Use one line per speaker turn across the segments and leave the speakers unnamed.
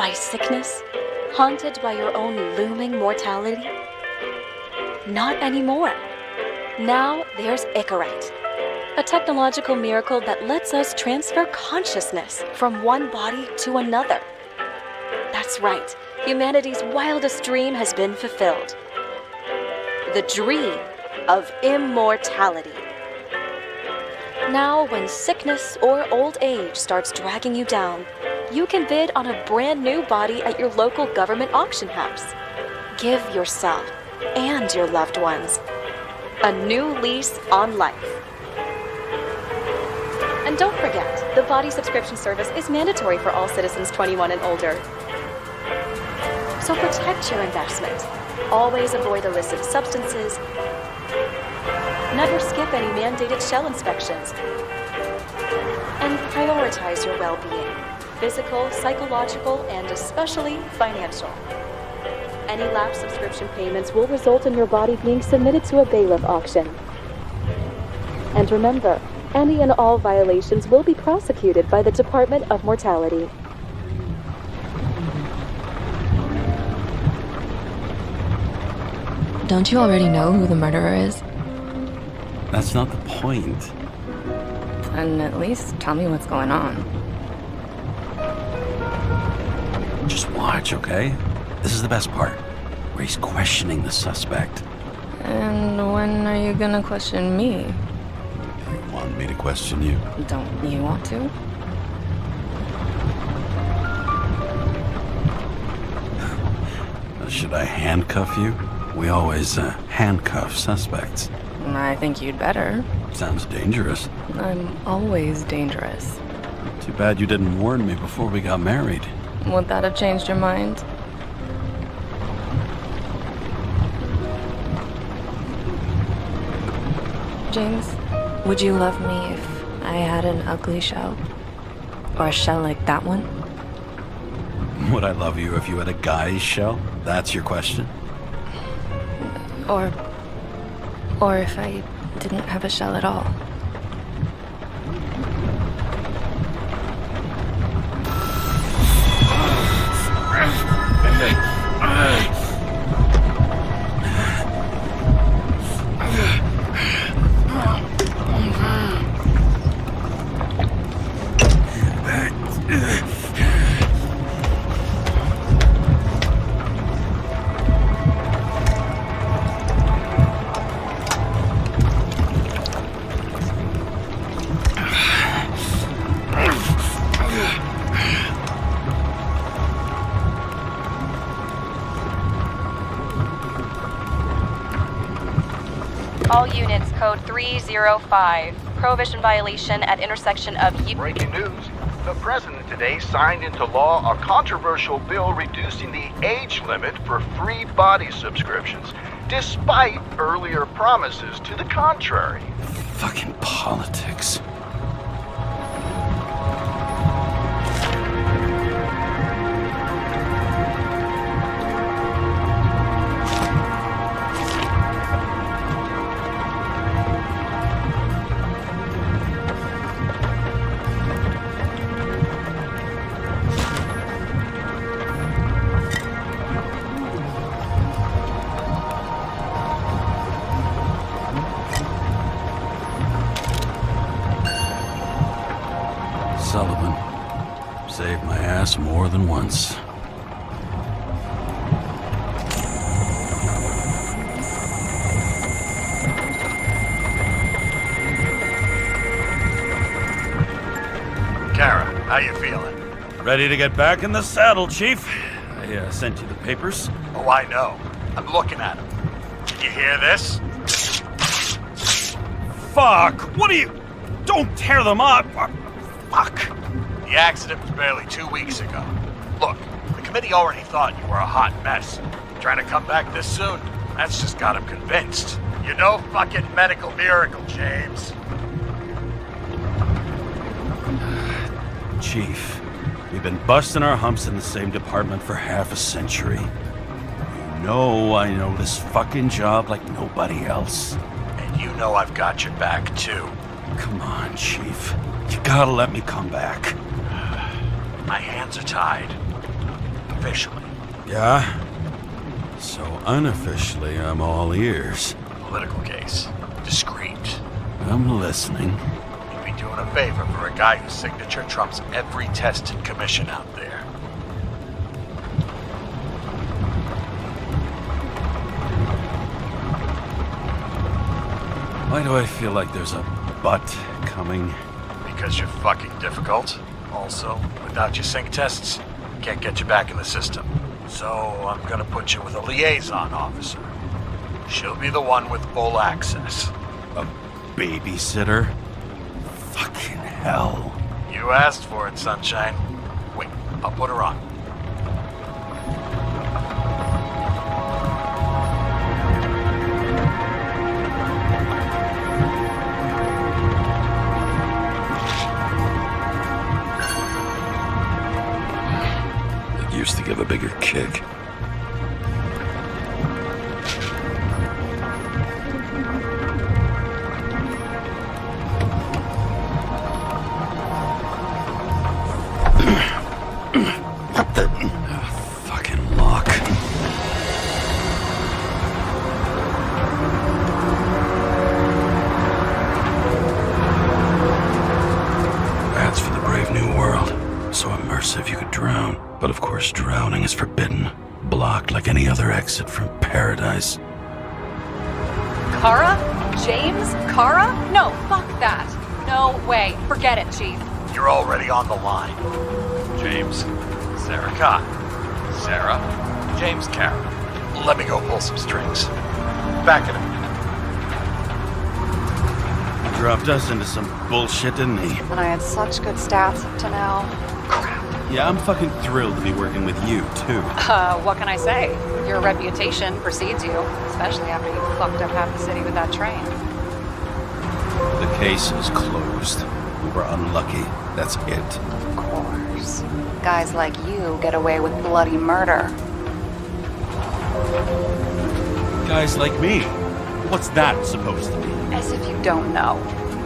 by sickness? Haunted by your own looming mortality? Not anymore. Now there's Icarite, a technological miracle that lets us transfer consciousness from one body to another. That's right, humanity's wildest dream has been fulfilled. The dream of immortality. Now, when sickness or old age starts dragging you down, you can bid on a brand new body at your local government auction house. Give yourself and your loved ones a new lease on life. And don't forget, the body subscription service is mandatory for all citizens 21 and older. So protect your investment. Always avoid illicit substances. Never skip any mandated shell inspections. And prioritize your well-being, physical, psychological, and especially financial. Any lapsed subscription payments will result in your body being submitted to a bailiff auction. And remember, any and all violations will be prosecuted by the Department of Mortality.
Don't you already know who the murderer is?
That's not the point.
Then at least tell me what's going on.
Just watch, okay? This is the best part, where he's questioning the suspect.
And when are you gonna question me?
You want me to question you?
Don't you want to?
Should I handcuff you? We always handcuff suspects.
I think you'd better.
Sounds dangerous.
I'm always dangerous.
Too bad you didn't warn me before we got married.
Would that have changed your mind? James, would you love me if I had an ugly shell? Or a shell like that one?
Would I love you if you had a guy's shell? That's your question?
Or if I didn't have a shell at all.
All units, code 305. Prohibition violation at intersection of...
Breaking news. The president today signed into law a controversial bill reducing the age limit for free body subscriptions, despite earlier promises to the contrary.
Fucking politics. Sullivan saved my ass more than once.
Kara, how you feeling?
Ready to get back in the saddle, Chief. I sent you the papers.
Oh, I know. I'm looking at them. Did you hear this?
Fuck! What are you... Don't tear them up! Fuck!
The accident was barely 2 weeks ago. Look, the committee already thought you were a hot mess. Trying to come back this soon, that's just got them convinced. You're no fucking medical miracle, James.
Chief, we've been busting our humps in the same department for half a century. You know I know this fucking job like nobody else.
And you know I've got your back, too.
Come on, Chief. You gotta let me come back.
My hands are tied. officially.
Yeah? So unofficially, I'm all ears.
Political case. Discreet.
I'm listening.
You'd be doing a favor for a guy whose signature trumps every test and commission out there.
Why do I feel like there's a but coming?
Because you're fucking difficult. Also, without your sync tests, can't get you back in the system. So I'm gonna put you with a liaison officer. She'll be the one with full access.
A babysitter? Fucking hell.
You asked for it, sunshine. Wait, I'll put her on.
It used to give a bigger kick. Fucking lock. That's for the brave new world. So immersive you could drown. But of course drowning is forbidden. Blocked like any other exit from paradise.
Kara? James? Kara? No, fuck that. No way. Forget it, Chief.
You're already on the line. James, Sarah Cott. Sarah, James Carroll. Let me go pull some strings. Back in a minute.
Dropped us into some bullshit, didn't he?
And I had such good stats up to now. Crap.
Yeah, I'm fucking thrilled to be working with you, too.
What can I say? Your reputation precedes you, especially after you fucked up half the city with that train.
The case is closed. We were unlucky. That's it.
Of course. Guys like you get away with bloody murder.
Guys like me. What's that supposed to be?
As if you don't know.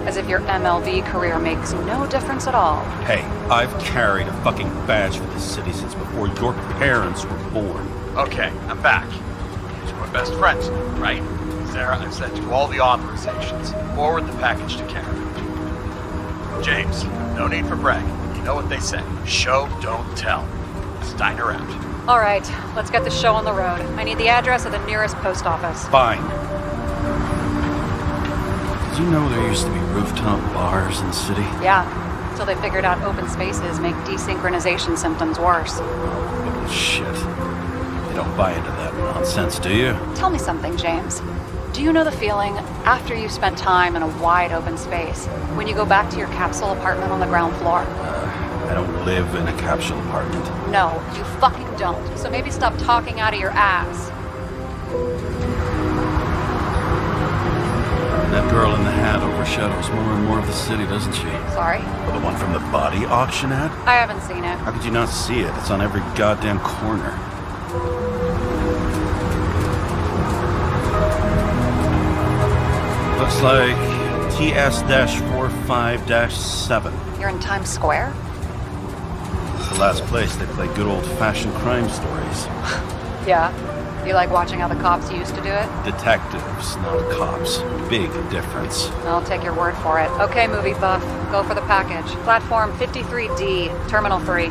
As if your MLB career makes no difference at all.
Hey, I've carried a fucking badge for this city since before your parents were born.
Okay, I'm back. So we're best friends, right? Sarah, I've sent you all the authorizations. Forward the package to Karen. James, no need for bragging. You know what they say. Show, don't tell. Steiner out.
All right, let's get the show on the road. I need the address of the nearest post office.
Fine. Did you know there used to be rooftop bars in the city?
Yeah, until they figured out open spaces make desynchronization symptoms worse.
Bullshit. You don't buy into that nonsense, do you?
Tell me something, James. Do you know the feeling after you've spent time in a wide open space, when you go back to your capsule apartment on the ground floor?
I don't live in a capsule apartment.
No, you fucking don't. So maybe stop talking out of your ass.
That girl in the hat overshadows more and more of the city, doesn't she?
Sorry?
The one from the body auction ad?
I haven't seen it.
How could you not see it? It's on every goddamn corner. Looks like TS-45-7.
You're in Times Square?
It's the last place they play good old-fashioned crime stories.
Yeah. You like watching how the cops used to do it?
Detectives, not cops. Big difference.
I'll take your word for it. Okay, movie buff. Go for the package. Platform 53D, Terminal 3.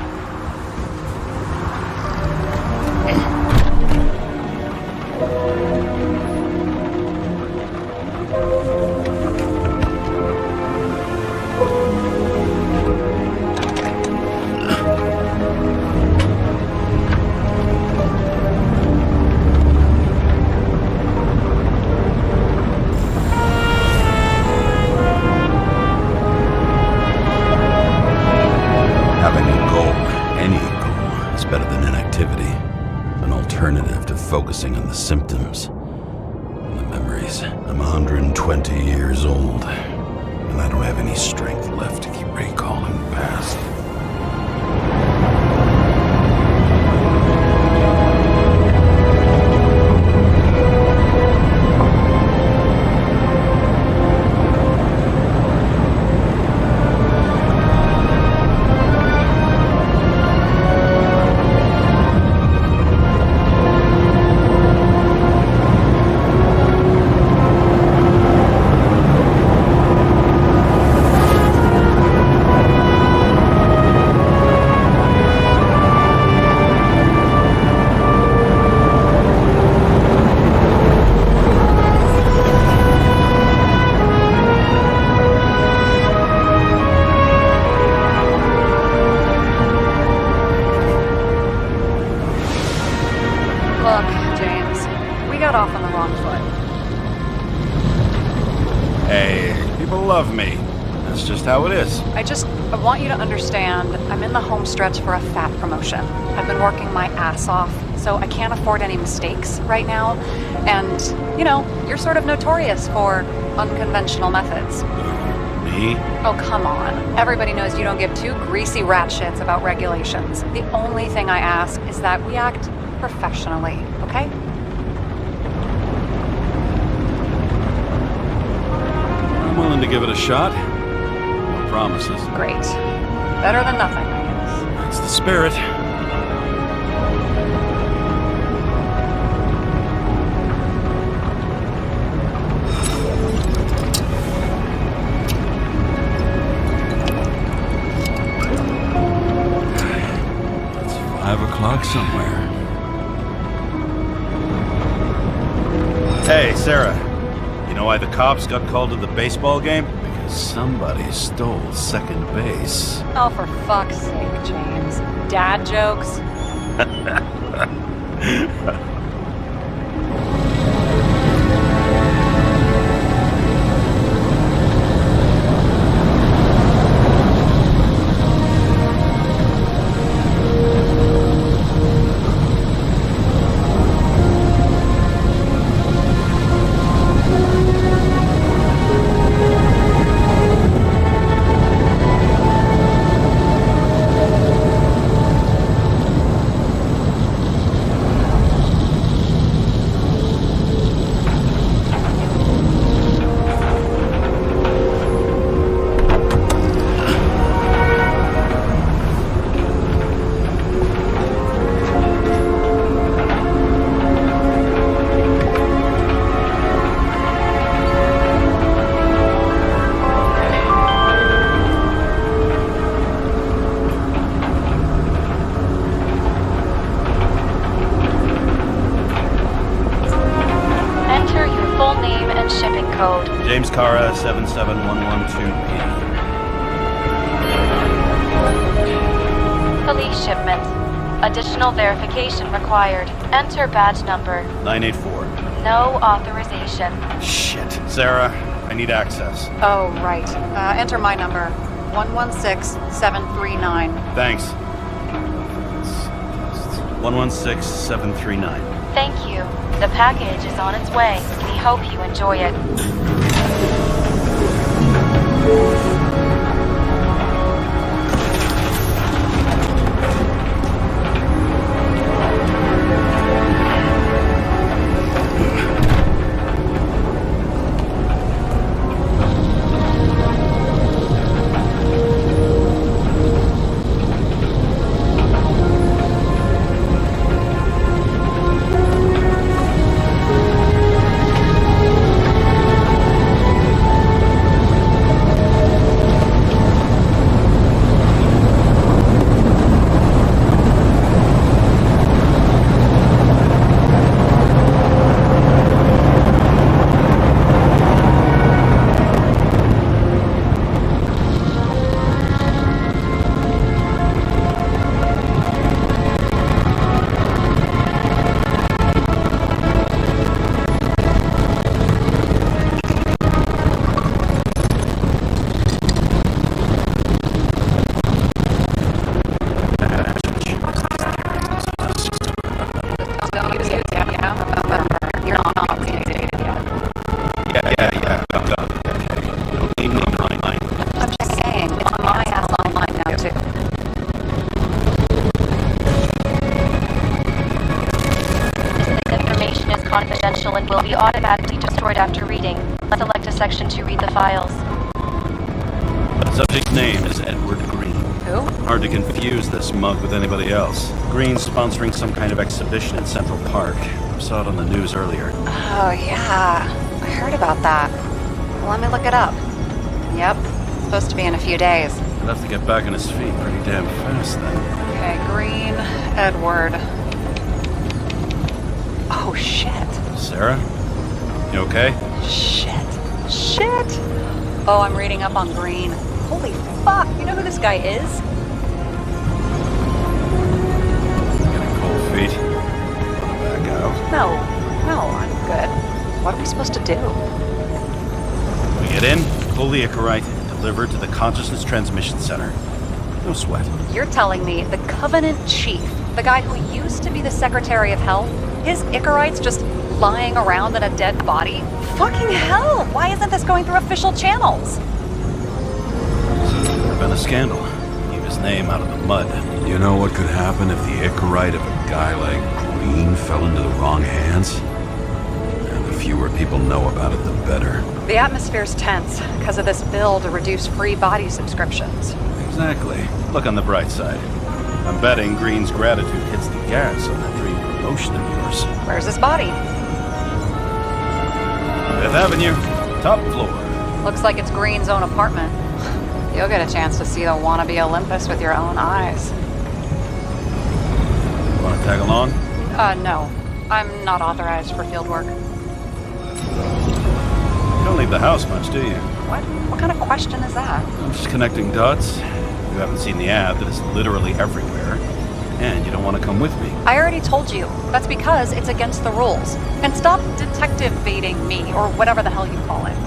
Focusing on the symptoms and the memories. I'm 120 years old, and I don't have any strength left to keep recalling the past.
got off on the wrong foot.
Hey, people love me. That's just how it is.
I want you to understand, I'm in the home stretch for a fat promotion. I've been working my ass off, so I can't afford any mistakes right now. And, you know, you're sort of notorious for unconventional methods.
Me?
Oh, come on. Everybody knows you don't give two greasy rat shits about regulations. The only thing I ask is that we act professionally, okay?
I'm willing to give it a shot. No promises.
Great. Better than nothing, I guess.
That's the spirit. It's 5 o'clock somewhere. Hey, Sarah. You know why the cops got called to the baseball game? Because somebody stole second base.
Oh, for fuck's sake, James. Dad jokes?
James Cara, 77112P.
Police shipment. Additional verification required. Enter badge number.
984.
No authorization.
Shit. Sarah, I need access.
Oh, right. Enter my number. 116739.
Thanks. 116739.
Thank you. The package is on its way. We hope you enjoy it. Confidential and will be automatically destroyed after reading. Select a section to read the files.
The subject's name is Edward Green.
Who?
Hard to confuse this mug with anybody else. Green's sponsoring some kind of exhibition in Central Park. I saw it on the news earlier.
Oh, yeah. I heard about that. Well, let me look it up. Yep. It's supposed to be in a few days.
He'll have to get back on his feet pretty damn fast then.
Okay, Green, Edward. Oh, shit.
Sarah? You okay?
Shit. Oh, I'm reading up on Green. Holy fuck, you know who this guy is?
Getting cold feet. Back out.
No, I'm we supposed to do?
We get in, pull the Icarite, and deliver to the Consciousness Transmission Center. No sweat.
You're telling me the Covenant Chief, the guy who used to be the Secretary of Health, his Icarite's just lying around in a dead body? Fucking hell! Why isn't this going through official channels?
There's been a scandal. Keep his name out of the mud.
You know what could happen if the Icarite of a guy like Green fell into the wrong hands? And the fewer people know about it, the better.
The atmosphere's tense because of this bill to reduce free body subscriptions.
Exactly. Look on the bright side. I'm betting Green's gratitude hits the gas on that dream promotion of yours.
Where's his body?
5th Avenue, top floor.
Looks like it's Green's own apartment. You'll get a chance to see the wannabe Olympus with your own eyes.
Want to tag along?
No. I'm not authorized for field work.
You don't leave the house much, do you?
What kind of question is that?
I'm just connecting dots. You haven't seen the ad that is literally everywhere. And you don't want to come with me.
I already told you. That's because it's against the rules. And stop detective-baiting me, or whatever the hell you call it.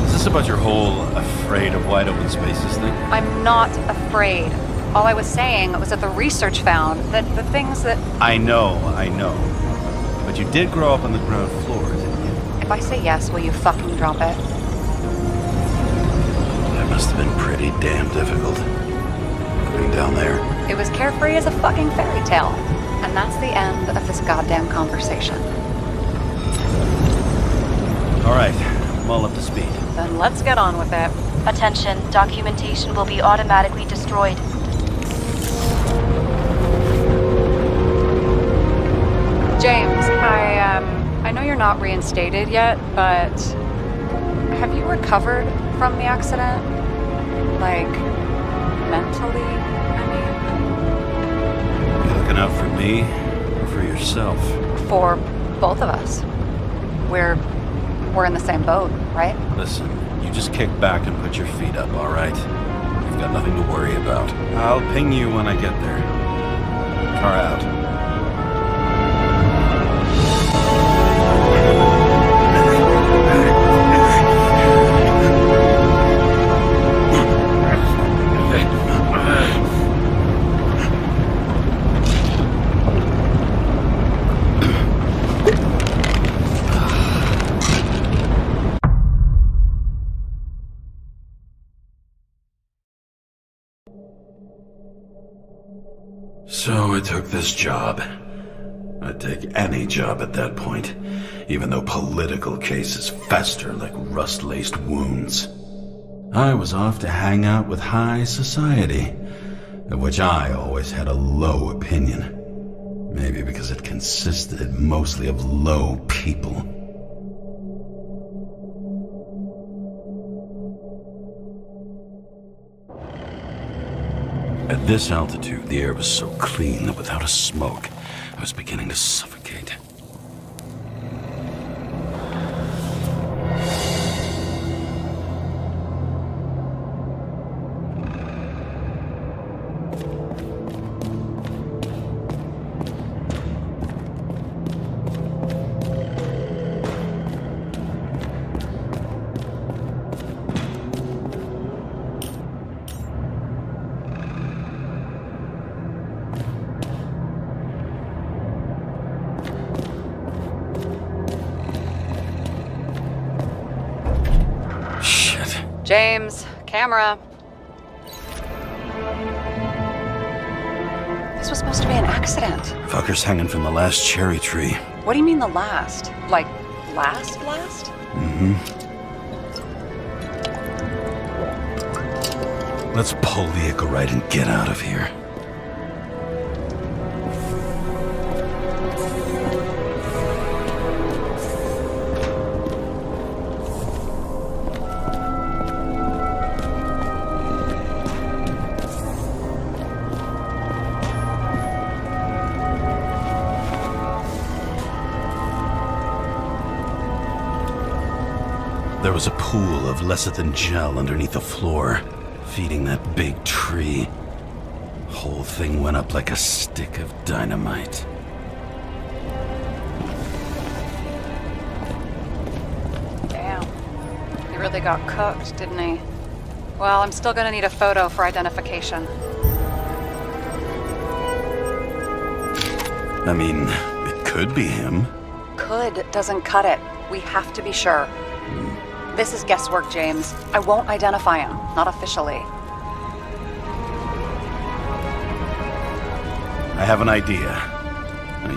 Is this about your whole afraid of wide open spaces thing?
I'm not afraid. All I was saying was that the research found that the things that...
I know. But you did grow up on the ground floor, didn't you?
If I say yes, will you fucking drop it?
That must have been pretty damn difficult. Living down there.
It was carefree as a fucking fairy tale. And that's the end of this goddamn conversation.
All right, I'm all up to speed.
Then let's get on with it.
Attention, documentation will be automatically destroyed.
James, I know you're not reinstated yet, but have you recovered from the accident? Like, mentally, I
You looking out for me or for yourself?
mean? For both of us. We're in the same boat, right?
Listen, you just kick back and put your feet up, all right? You've got nothing to worry about. I'll ping you when I get there. Car out.
So I took this job. I'd take any job at that point, even though political cases fester like rust-laced wounds. I was off to hang out with high society, of which I always had a low opinion. Maybe because it consisted mostly of low people. At this altitude, the air was so clean that without a smoke, I was beginning to suffocate.
James, camera. This was supposed to be an accident.
Fucker's hanging from the last cherry tree.
What do you mean the last? Like, last?
Let's pull the Icarite and get out of here. There was a pool of lecithin gel underneath the floor, feeding that big tree. Whole thing went up like a stick of dynamite.
really got cooked, didn't he? Well, I'm still gonna need a photo for identification.
I mean, it could be him.
Could doesn't cut it. We have to be sure. This is guesswork, James. I won't identify him, not officially.
I have an idea.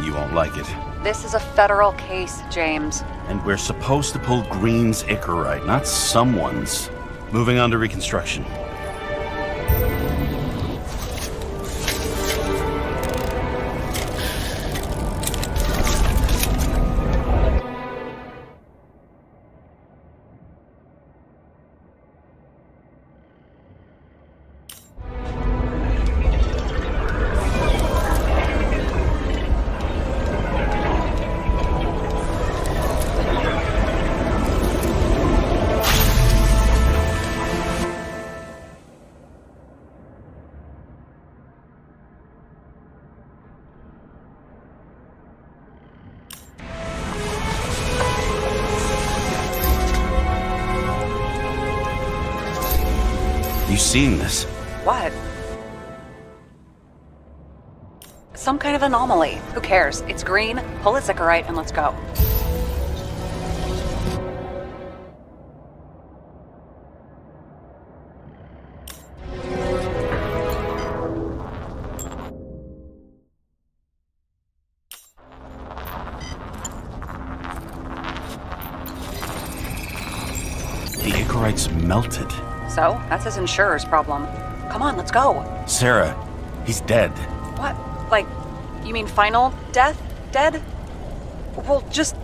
You won't like it.
This is a federal case, James.
And we're supposed to pull Green's Icarite, not someone's. Moving on to reconstruction. You seeing this?
What? Some kind of anomaly. Who cares? It's green, pull its Icarite, and let's go.
The Icarite's melted.
So, that's his insurer's problem. Come on, let's go.
Sarah, he's dead.
What? Like, you mean final death? Dead? Well, just...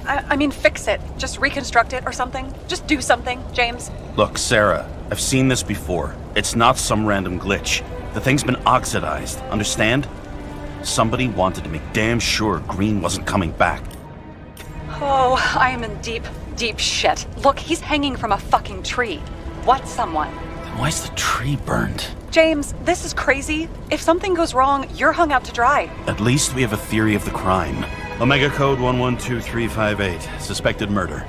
I mean, fix it. Just reconstruct it or something. Just do something, James.
Look, Sarah, I've seen this before. It's not some random glitch. The thing's been oxidized, understand? Somebody wanted to make damn sure Green wasn't coming back.
Oh, I am in deep, deep shit. Look, he's hanging from a fucking tree. What someone?
Then why's the tree burned?
James, this is crazy. If something goes wrong, you're hung out to dry.
At least we have a theory of the crime. Omega code 112358. Suspected murder.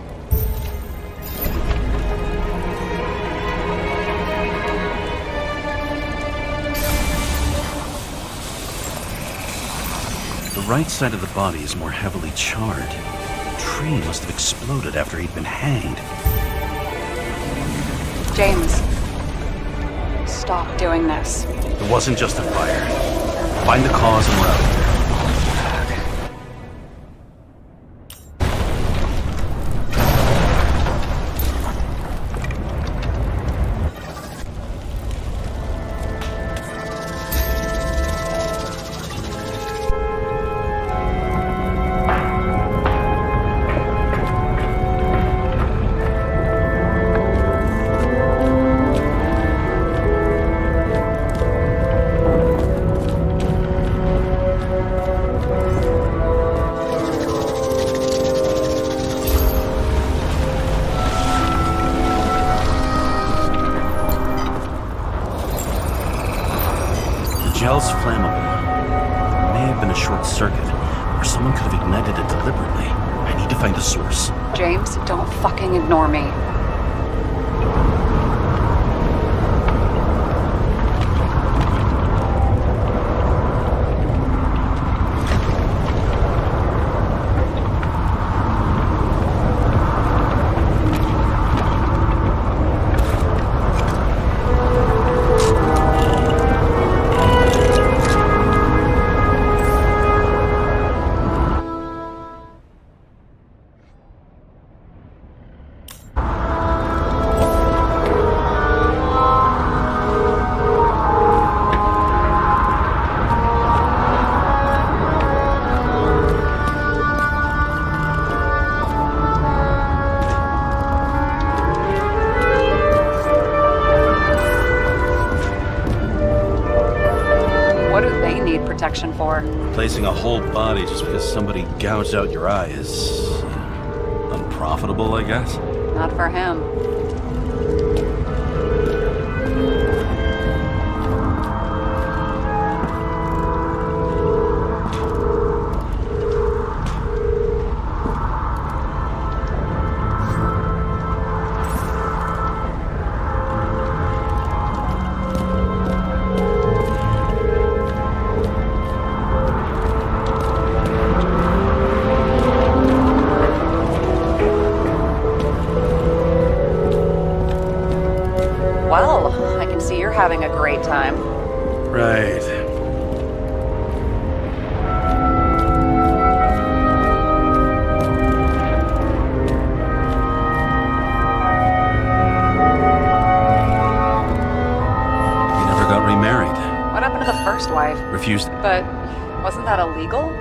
The right side of the body is more heavily charred. The tree must have exploded after he'd been hanged.
James, stop doing this.
It wasn't just a fire. Find the cause and route. Gel's flammable. It may have been a short circuit, or someone could have ignited it deliberately. I need to find the source.
James, don't fucking ignore me. Protection for.
Placing a whole body just because somebody gouged out your eye is unprofitable, I guess.
Not for him.
accused...
But wasn't that illegal?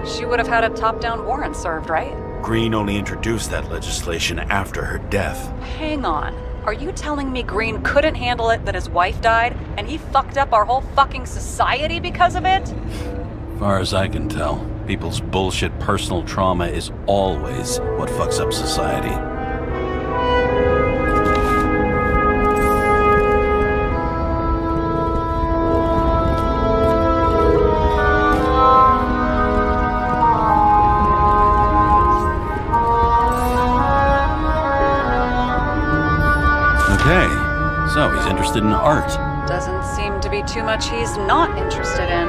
She would have had a top-down warrant served, right?
Green only introduced that legislation after her death.
Hang on. Are you telling me Green couldn't handle it that his wife died, and he fucked up our whole fucking society because of it?
Far as I can tell, people's bullshit personal trauma is always what fucks up society. Okay, so he's interested in art.
Doesn't seem to be too much he's not interested in.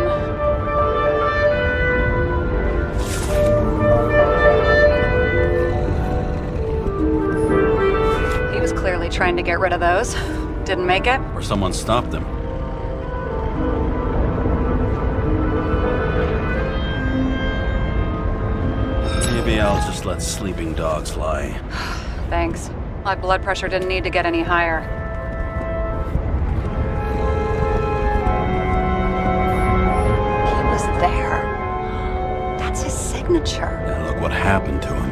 He was clearly trying to get rid of those. Didn't make it.
Or someone stopped him. Maybe I'll just let sleeping dogs lie.
Thanks. My blood pressure didn't need to get any higher. He was there. That's his signature.
And look what happened to him.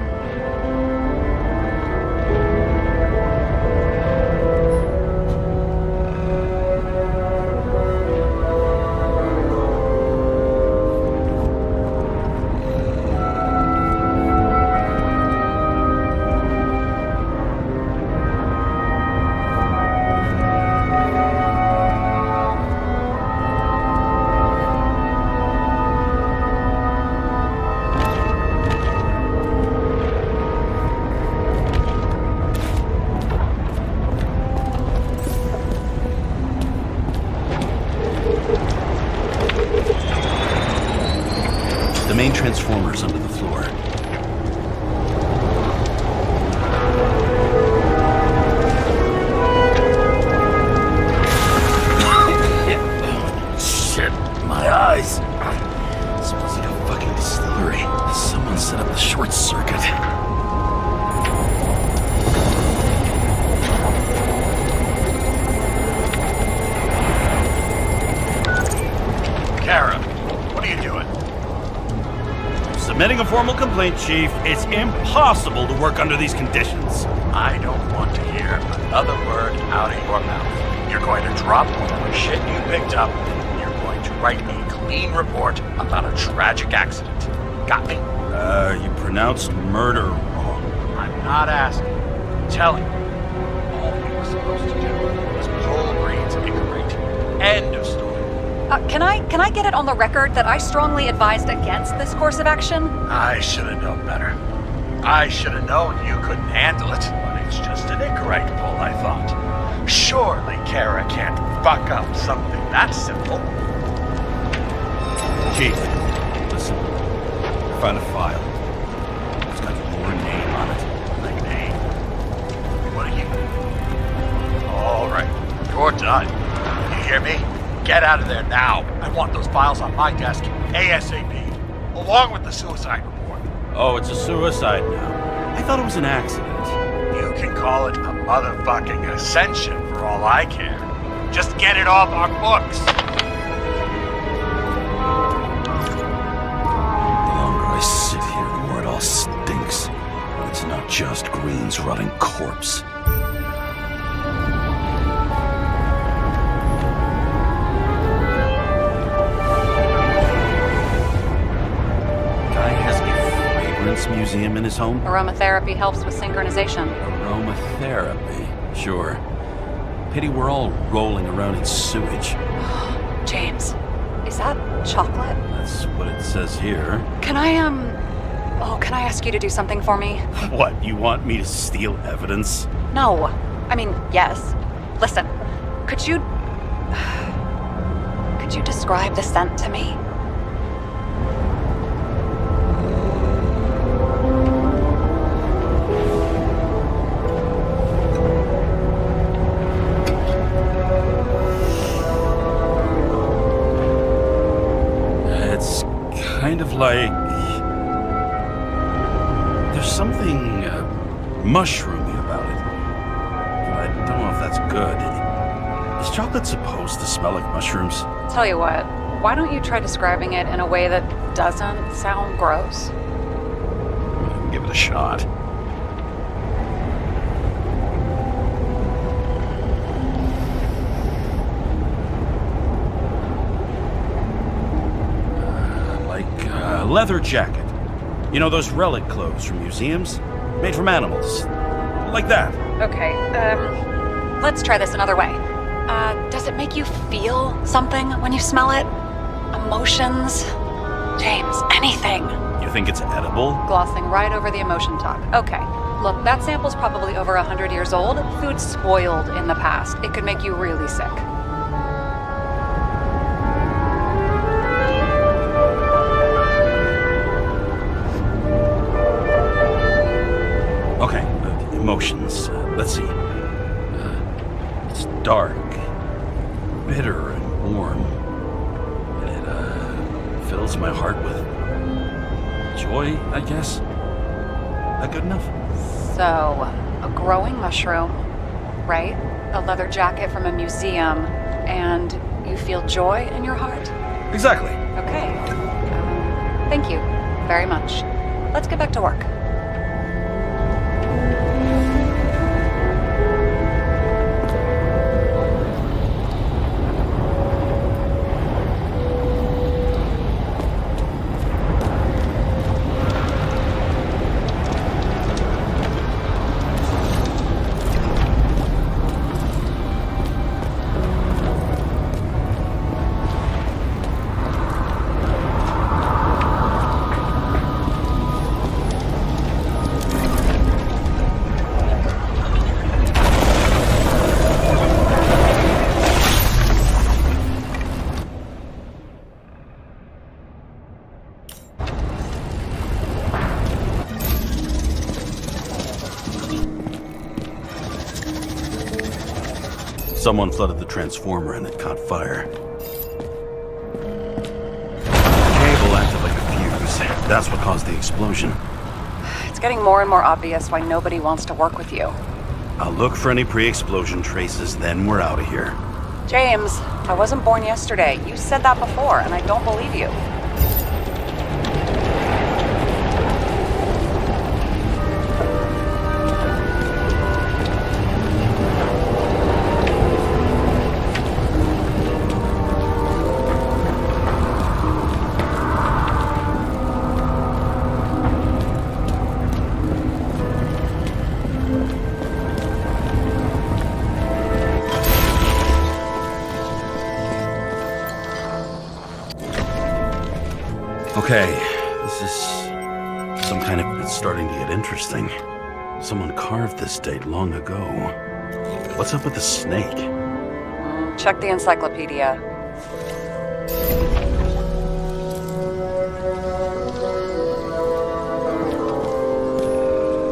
The main transformer's under the floor. Shit, my eyes. This smells like a fucking distillery. Someone set up the short circuit.
Kara, what are you doing?
Submitting a formal complaint, Chief. It's impossible to work under these conditions.
I don't want to hear another word out of your mouth. You're going to drop whatever shit you picked up. You're going to write a clean report about a tragic accident. Got me?
You pronounced murder wrong.
I'm not asking. I'm telling you. All we were supposed to do was pull Green's Icarate. End of story.
Can I get it on the record that I strongly advised against this course of action?
I should have known better. I should have known you couldn't handle it, but it's just an Icarate pull, I thought. Surely Kara can't fuck up something that simple.
Chief, listen. I found a file. It's got your name on it.
My name? What are you? All right, you're done. You hear me? Get out of there now. I want those files on my desk ASAP, along with the suicide report.
Oh, it's a suicide now. I thought it was an accident.
You can call it a motherfucking ascension for all I care. Just get it off our books.
The longer I sit here, the more it all stinks. And it's not just Green's rotting corpse. Museum in his home?
Aromatherapy helps with synchronization.
Aromatherapy, sure. Pity we're all rolling around in sewage.
James, is that chocolate?
That's what it says here.
Can I ask you to do something for me?
What, you want me to steal evidence?
No. I mean, yes. Listen, could you describe the scent to me?
Kind of like... There's something mushroomy about it. But I don't know if that's good. Is chocolate supposed to smell like mushrooms?
Tell you what, Why don't you try describing it in a way that doesn't sound gross?
Give it a shot. Leather jacket. You know those relic clothes from museums? Made from animals. Like that.
Okay, let's try this another way. Does it make you feel something when you smell it? Emotions? James, anything.
You think it's edible?
Glossing right over the emotion talk. Okay, look, that sample's probably over 100 years old. Food's spoiled in the past. It could make you really sick.
Okay, emotions. Let's see. It's dark, bitter, and warm. And it fills my heart with joy, I guess. That good enough?
So, a growing mushroom, right? A leather jacket from a museum, and you feel joy in your heart?
Exactly.
Okay. Thank you very much. Let's get back to work.
Someone flooded the transformer and it caught fire. The cable acted like a fuse. That's what caused the explosion.
It's getting more and more obvious why nobody wants to work with you.
I'll look for any pre-explosion traces, then we're out of here.
James, I wasn't born yesterday. You said that before, and I don't believe you.
Okay, this is some kind of... It's starting to get interesting. Someone carved this date long ago. What's up with the snake?
Check the encyclopedia.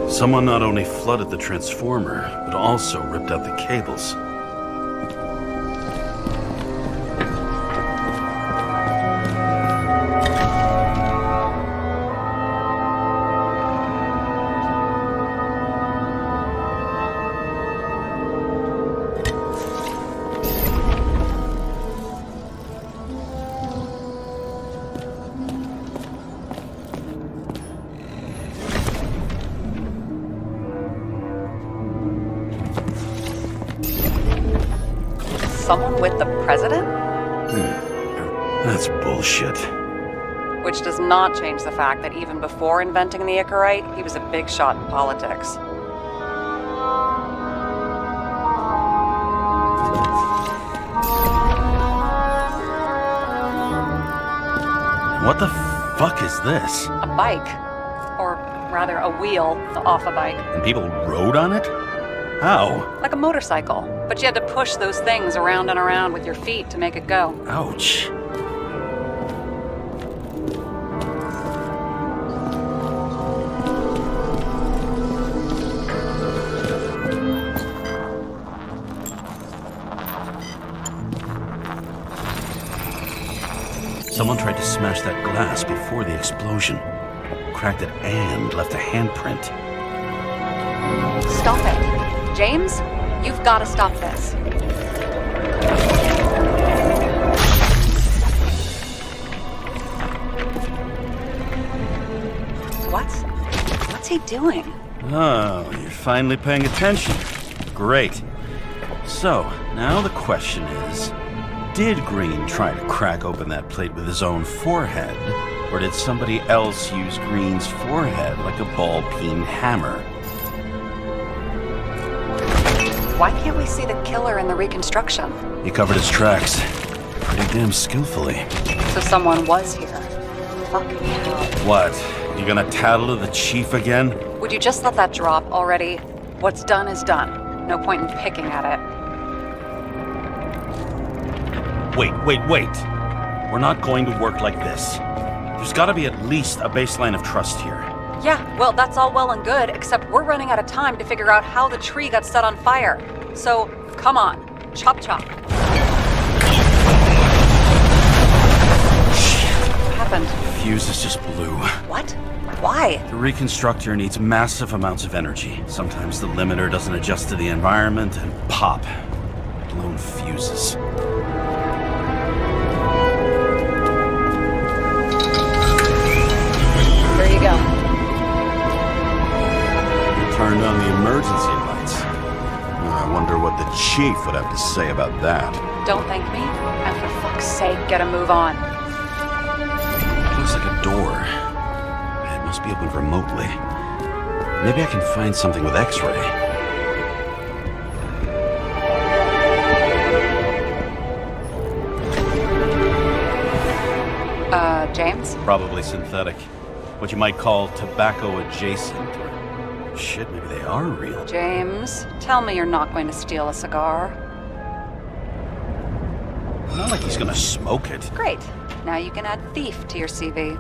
Someone not only flooded the transformer, but also ripped out the cables.
Someone with the president?
That's bullshit.
Which does not change the fact that even before inventing the Icarite, he was a big shot in politics.
What the fuck is this?
A bike. Or rather, a wheel off a bike.
And people rode on it? How?
Like a motorcycle. But you had to push those things around and around with your feet to make it go.
Ouch. Someone tried to smash that glass before the explosion. Cracked it and left a handprint.
Stop it. James, you've got to stop this. What's he doing?
Oh, you're finally paying attention. Great. So, now the question is, did Green try to crack open that plate with his own forehead, or did somebody else use Green's forehead like a ball-peen hammer?
Why can't we see the killer in the reconstruction?
He covered his tracks pretty damn skillfully.
So someone was here. Fucking hell.
What? You gonna tattle to the chief again?
Would you just let that drop already? What's done is done. No point in picking at it.
Wait. We're not going to work like this. There's gotta be at least a baseline of trust here.
Yeah, well, that's all well and good, except we're running out of time to figure out how the tree got set on fire. So, come on. Chop chop. What happened?
Fuses just blew.
What? Why?
The reconstructor needs massive amounts of energy. Sometimes the limiter doesn't adjust to the environment, and pop. Blown fuses.
There you go.
You turned on the emergency lights. I wonder what the chief would have to say about that.
Don't thank me, and for fuck's sake, get a move on.
Looks like a door. It must be opened remotely. Maybe I can find something with X-ray.
James?
Probably synthetic. What you might call tobacco adjacent. Or shit, maybe they are real.
James, tell me you're not going to steal a cigar.
Not like he's gonna smoke it.
Great. Now you can add thief to your CV.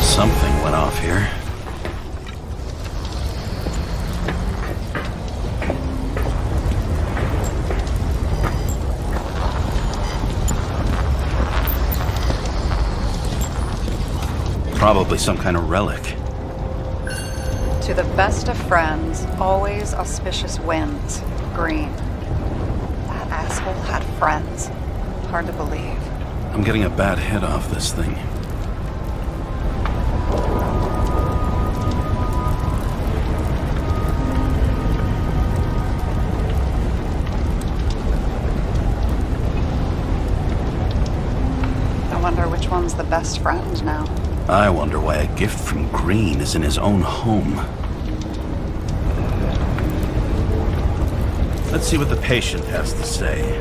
Something went off here. Probably some kind of relic.
To the best of friends, always auspicious winds. Green. That asshole had friends. Hard to believe.
I'm getting a bad hit off this thing.
I wonder which one's the best friend now.
I wonder why a gift from Green is in his own home. Let's see what the patient has to say.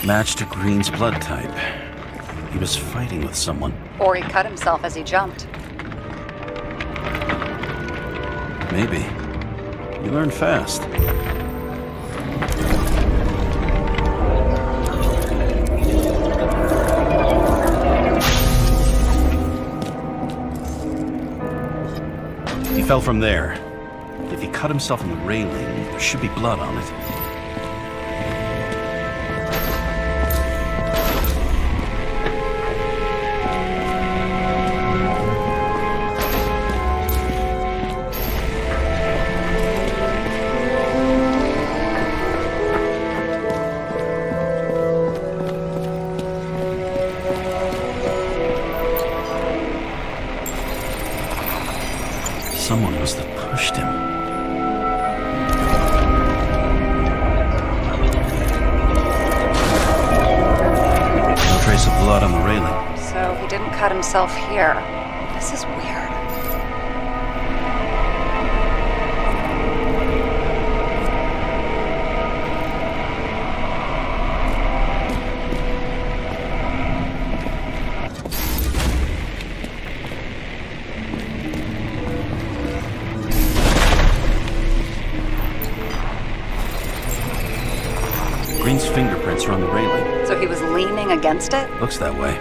Matched to Green's blood type. He was fighting with someone.
Or he cut himself as he jumped.
Maybe. You learn fast. He fell from there. If he cut himself on the railing, there should be blood on it. Someone must have pushed him. No trace of blood on the railing.
So he didn't cut himself here. This is weird.
Green's fingerprints are on the railing.
So he was leaning against it?
Looks that way.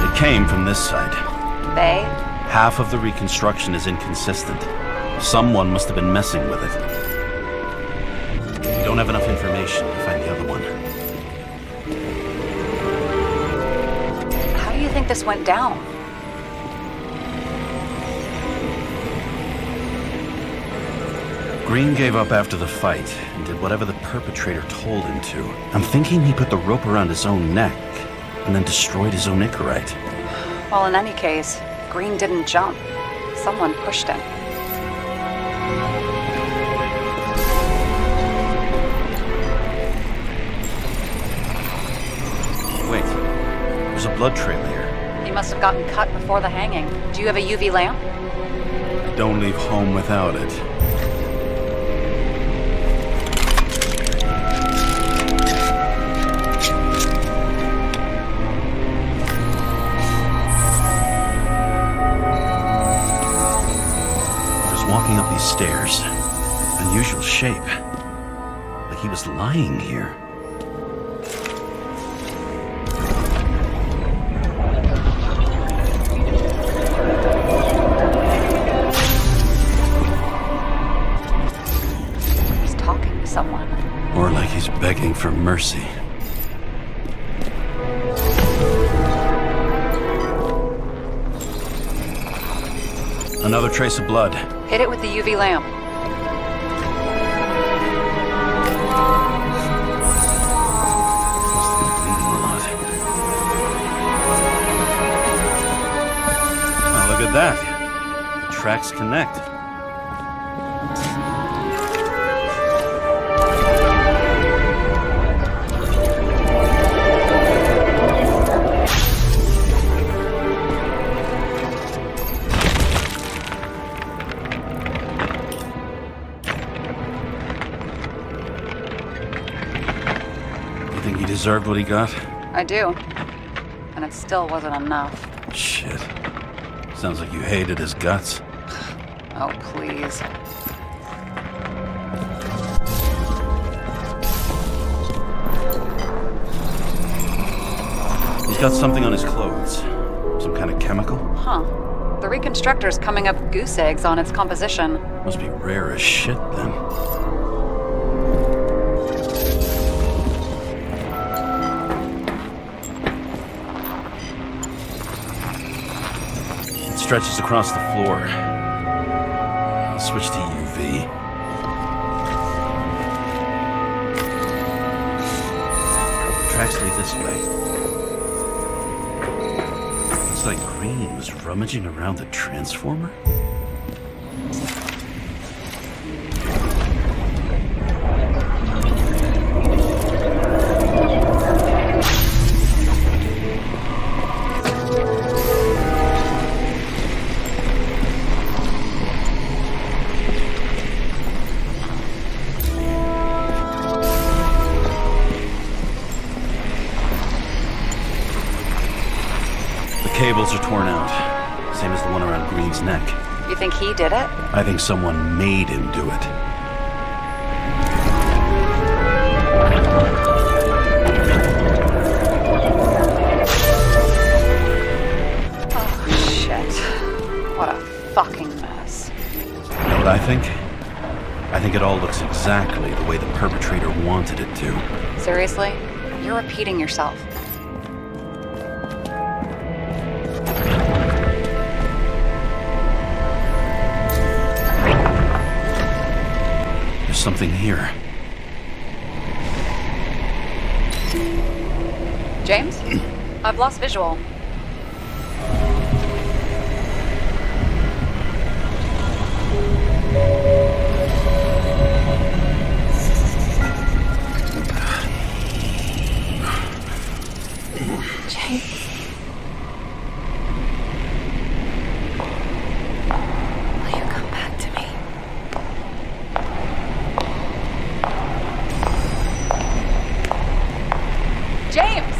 It came from this side.
They?
Half of the reconstruction is inconsistent. Someone must have been messing with it. We don't have enough information to find the other one.
How do you think this went down?
Green gave up after the fight and did whatever the perpetrator told him to. I'm thinking he put the rope around his own neck and then destroyed his own Icarite.
Well, in any case, Green didn't jump. Someone pushed him.
Wait, there's a blood trail here.
He must have gotten cut before the hanging. Do you have a UV lamp?
I don't leave home without it. Walking up these stairs. Unusual shape. Like he was lying here.
He's talking to someone.
Or like he's begging for mercy. Another trace of blood.
Hit it with the UV lamp.
Must have been bleeding a lot. Oh, look at that. The tracks connect. Think he deserved what he got?
I do. And it still wasn't enough.
Shit. Sounds like you hated his guts.
Oh, please.
He's got something on his clothes. Some kind of chemical?
Huh. The reconstructor's coming up goose eggs on its composition.
Must be rare as shit then. Stretches across the floor. I'll switch to UV. The tracks lead this way. Looks like Green was rummaging around the transformer. cables are torn out. Same as the one around Green's neck.
You think he did it?
I think someone made him do it.
Oh, shit. What a fucking mess.
You know what I think? I think it all looks exactly the way the perpetrator wanted it to.
Seriously? You're repeating yourself.
There's something here.
James? I've lost visual.
James. Will you come back to me?
James!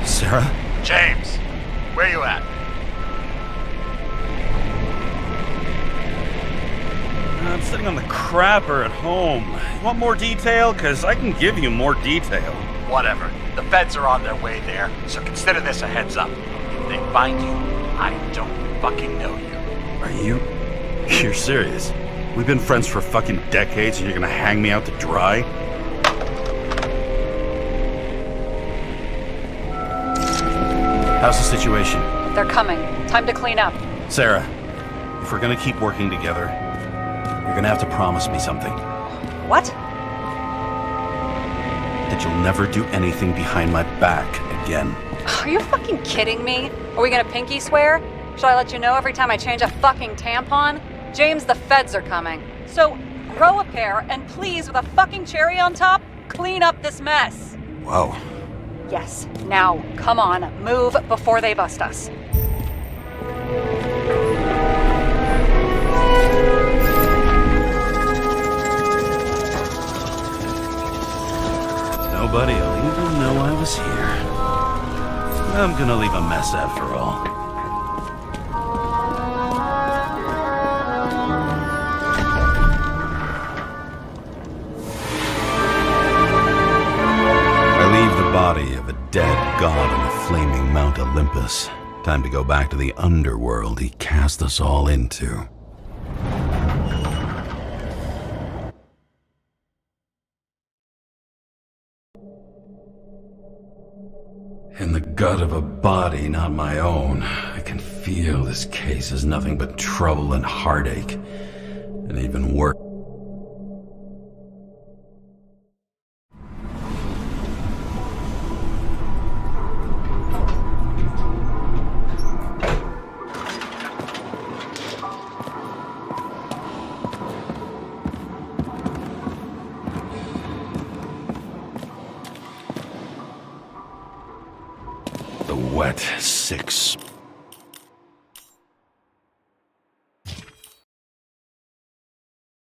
Sarah?
James, where you at?
I'm sitting on the crapper at home. You want more detail? Because I can give you more detail.
Whatever. The feds are on their way there, so consider this a heads up. If they find you, I don't fucking know you.
Are you?
You're serious? We've been friends for fucking decades and you're gonna hang me out to dry?
How's the situation?
They're coming. Time to clean up.
Sarah, if we're gonna keep working together, you're gonna have to promise me something.
What?
That you'll never do anything behind my back again.
Are you fucking kidding me? Are we gonna pinky swear? Should I let you know every time I change a fucking tampon? James, the feds are coming. So, grow a pair, and please, with a fucking cherry on top, clean up this mess.
Whoa.
Yes, now, come on, move before they bust us.
Nobody'll even know I was here. I'm gonna leave a mess after all. Body of a dead god on the flaming Mount Olympus. Time to go back to the underworld he cast us all into. In the gut of a body not my own, I can feel this case is nothing but trouble and heartache, and even worse. The wet, sick